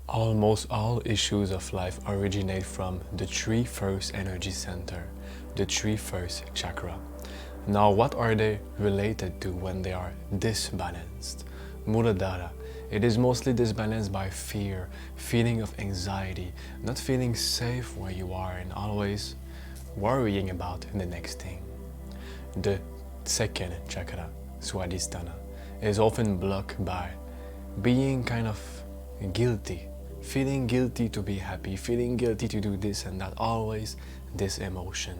Almost all issues of life originate from the three first energy center, the three first chakra. Now what are they related to when they are disbalanced? Muladhara. It is mostly disbalanced by fear, feeling of anxiety, not feeling safe where you are and always worrying about the next thing. The second chakra, Swadhisthana, is often blocked by being kind of guilty, feeling guilty to be happy, feeling guilty to do this and that, always this emotion,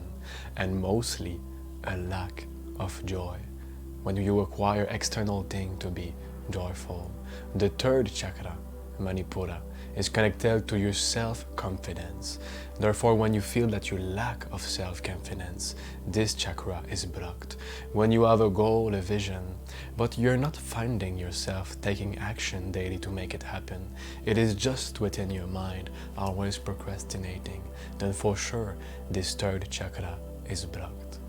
and mostly a lack of joy when you acquire external things to be joyful. The third chakra, Manipura, is connected to your self-confidence. Therefore, when you feel that you lack of self-confidence, this chakra is blocked. When you have a goal, a vision, but you're not finding yourself taking action daily to make it happen, it is just within your mind, always procrastinating, then for sure, this third chakra is blocked.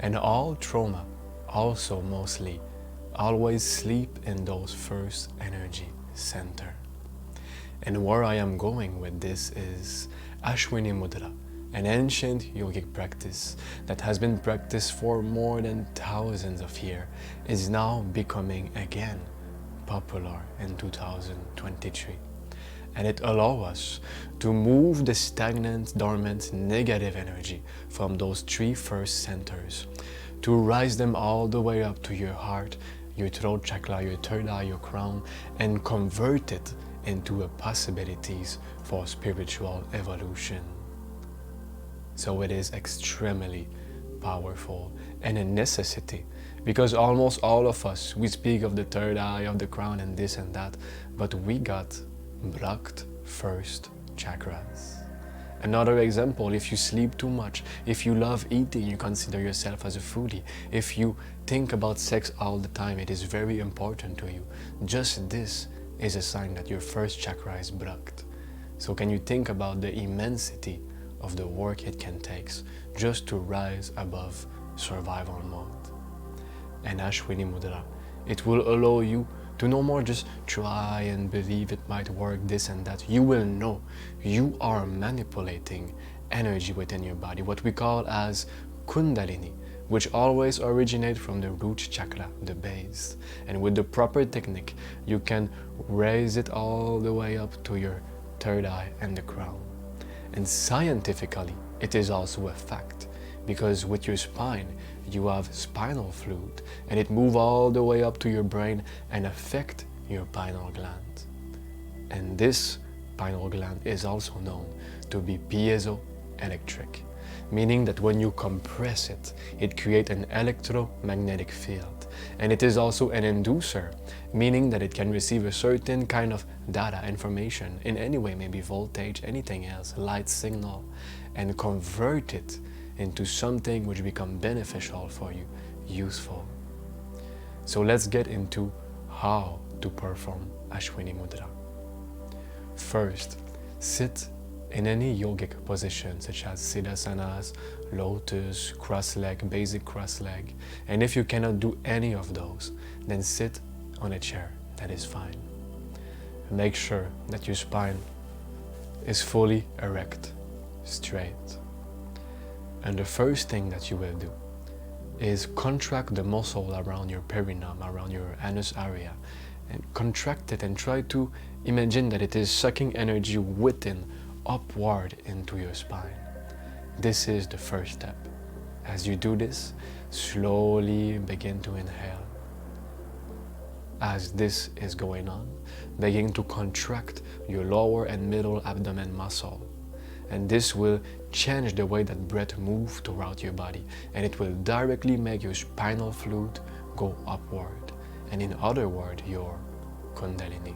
And all trauma, also mostly, always sleep in those first energy center. And where I am going with this is Ashwini Mudra, an ancient yogic practice that has been practiced for more than thousands of years, is now becoming again popular in 2023. And it allows us to move the stagnant, dormant, negative energy from those three first centers, to rise them all the way up to your heart, your throat chakra, your third eye, your crown, and convert it into a possibilities for spiritual evolution. So it is extremely powerful and a necessity, because almost all of us, we speak of the third eye, of the crown and this and that, but we got blocked first chakras. Another example, if you sleep too much, if you love eating, you consider yourself as a foodie, if you think about sex all the time, it is very important to you. Just this is a sign that your first chakra is blocked. So can you think about the immensity of the work it can take just to rise above survival mode? And Ashwini Mudra, it will allow you to no more just try and believe it might work, this and that. You will know you are manipulating energy within your body, what we call as Kundalini, which always originates from the root chakra, the base. And with the proper technique, you can raise it all the way up to your third eye and the crown. And scientifically, it is also a fact, because with your spine, you have spinal fluid, and it moves all the way up to your brain and affect your pineal gland. And this pineal gland is also known to be piezoelectric, meaning that when you compress it, it creates an electromagnetic field. And it is also an inducer, meaning that it can receive a certain kind of data, information, in any way, maybe voltage, anything else, light signal, and convert it into something which becomes beneficial for you, useful. So let's get into how to perform Ashwini Mudra. First, sit in any yogic position such as Siddhasanas, lotus, cross-leg, basic cross-leg. And if you cannot do any of those, then sit on a chair, that is fine. Make sure that your spine is fully erect, straight. And the first thing that you will do is contract the muscle around your perineum, around your anus area, and contract it and try to imagine that it is sucking energy within, upward into your spine. This is the first step. As you do this, slowly begin to inhale. As this is going on, begin to contract your lower and middle abdomen muscle. And this will change the way that breath moves throughout your body, and it will directly make your spinal fluid go upward, and in other words, your Kundalini.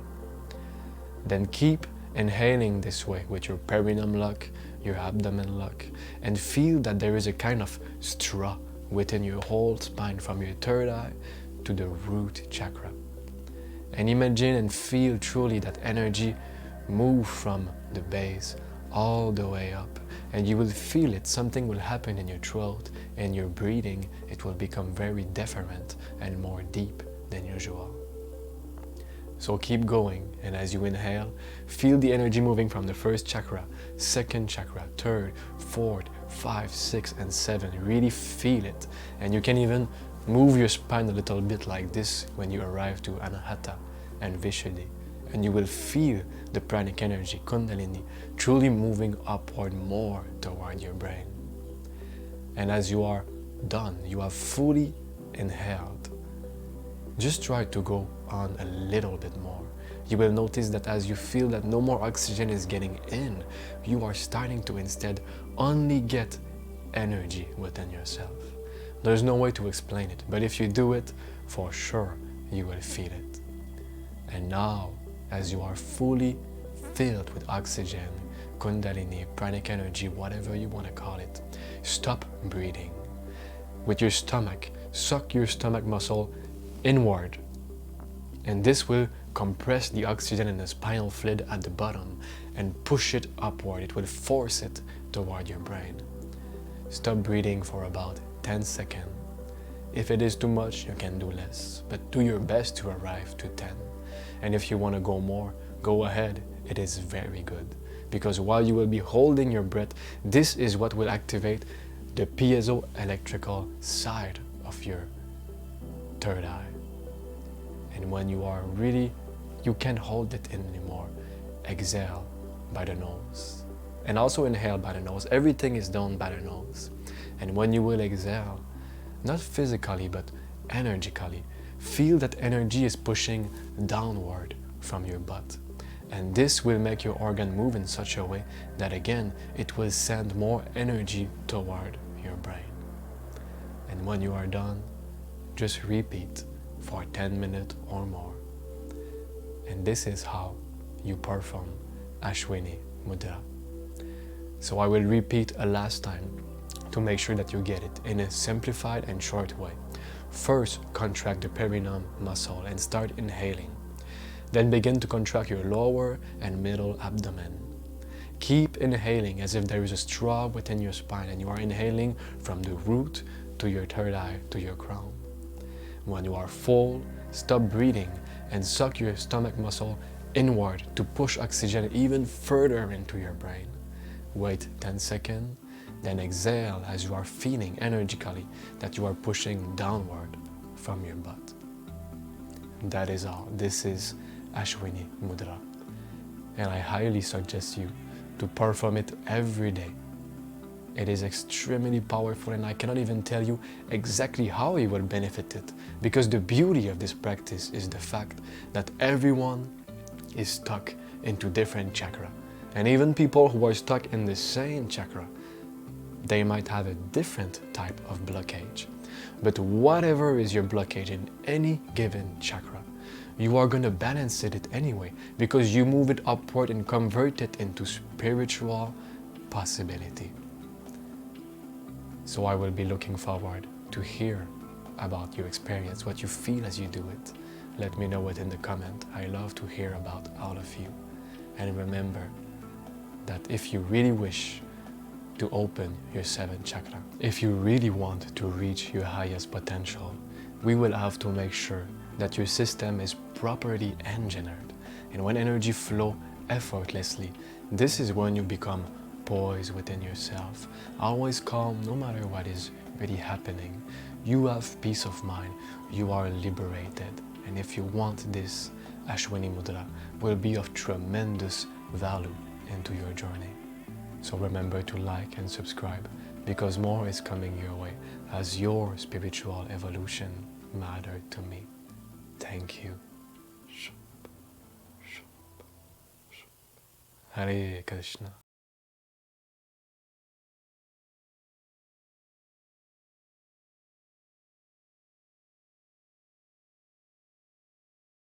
Then keep inhaling this way with your perineum lock, your abdomen lock, and feel that there is a kind of straw within your whole spine from your third eye to the root chakra. And imagine and feel truly that energy move from the base all the way up, and you will feel it. Something will happen in your throat and your breathing. It will become very different and more deep than usual. So keep going, and as you inhale, feel the energy moving from the first chakra, second chakra, third, fourth, 5, 6, and 7. Really feel it. And you can even move your spine a little bit like this when you arrive to Anahata and Vishuddhi. And you will feel the pranic energy, Kundalini, truly moving upward more toward your brain. And as you are done, you have fully inhaled. Just try to go on a little bit more. You will notice that as you feel that no more oxygen is getting in, you are starting to instead only get energy within yourself. There's no way to explain it, but if you do it, for sure you will feel it. And now, as you are fully filled with oxygen, Kundalini, pranic energy, whatever you want to call it, stop breathing. With your stomach, suck your stomach muscle inward, and this will compress the oxygen in the spinal fluid at the bottom and push it upward. It will force it toward your brain. Stop breathing for about 10 seconds. If it is too much, you can do less, but do your best to arrive to 10. And if you want to go more, go ahead. It is very good, because while you will be holding your breath, this is what will activate the piezoelectrical side of your third eye. And when you are really, you can't hold it in anymore, exhale by the nose. And also inhale by the nose. Everything is done by the nose. And when you will exhale, not physically but energically, feel that energy is pushing downward from your butt. And this will make your organ move in such a way that again, it will send more energy toward your brain. And when you are done, just repeat for 10 minutes or more. And this is how you perform Ashwini Mudra. So I will repeat a last time to make sure that you get it in a simplified and short way. First, contract the perineum muscle and start inhaling. Then begin to contract your lower and middle abdomen. Keep inhaling as if there is a straw within your spine and you are inhaling from the root to your third eye to your crown. When you are full, stop breathing and suck your stomach muscle inward to push oxygen even further into your brain. Wait 10 seconds, then exhale as you are feeling energically that you are pushing downward from your butt. That is all. This is Ashwini Mudra. And I highly suggest you to perform it every day. It is extremely powerful, and I cannot even tell you exactly how you will benefit it, because the beauty of this practice is the fact that everyone is stuck into different chakra. And even people who are stuck in the same chakra, they might have a different type of blockage. But whatever is your blockage in any given chakra, you are going to balance it anyway, because you move it upward and convert it into spiritual possibility. So I will be looking forward to hear about your experience, what you feel as you do it. Let me know it in the comment. I love to hear about all of you. And remember that if you really wish to open your 7th chakra, if you really want to reach your highest potential, we will have to make sure that your system is properly engineered. And when energy flows effortlessly, this is when you become poised within yourself, always calm no matter what is really happening. You have peace of mind, you are liberated. And if you want this, Ashwini Mudra will be of tremendous value into your journey. So remember to like and subscribe, because more is coming your way as your spiritual evolution mattered to me. Thank you. Hare Krishna.